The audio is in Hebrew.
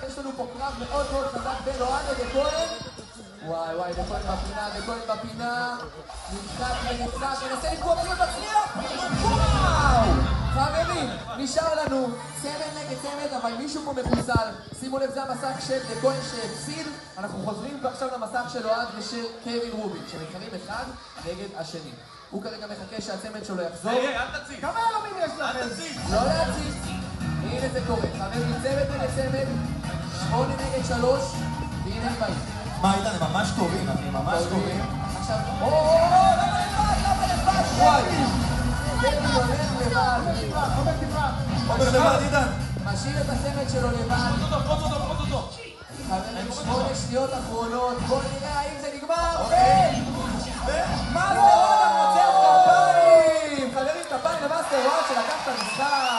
יש לנו פה קרב מאוד מאוד חזק בין אוהד לדכהן. וואי וואי, דכהן בפינה, נדחק ונדחק, ננסה לפגוע פשוט מצליח. וואו! חברים, נשאר לנו צמד נגד צמד, אבל מישהו פה מחוסל. שימו לב, זה המסך של דכהן שהפסיד. אנחנו חוזרים עכשיו למסך של אוהד ושל קווין רובין, שמתחרים אחד נגד השני. הוא כרגע מחכה שהצמד שלו יחזור. אל תציג! כמה ילומים יש לכם? אל תציג! לא להציג. הנה זה קורה. חברים, צמד נגד צמד, 8 נגד 3, והנה הם באים. מה, איתן, הם ממש טובים, אחי, ממש טובים. עכשיו, למה לבד? וואי! קווין הולך לבד. עובר לבד, איתן. משאיר את הצמד שלו לבד. פרוץ אותו! חברים, 8 שניות אחרונות. בואו נראה האם זה נגמר. מה זה? מנצח כפיים! חברים, כפיים למאסטר וואט שלקח את המשחק.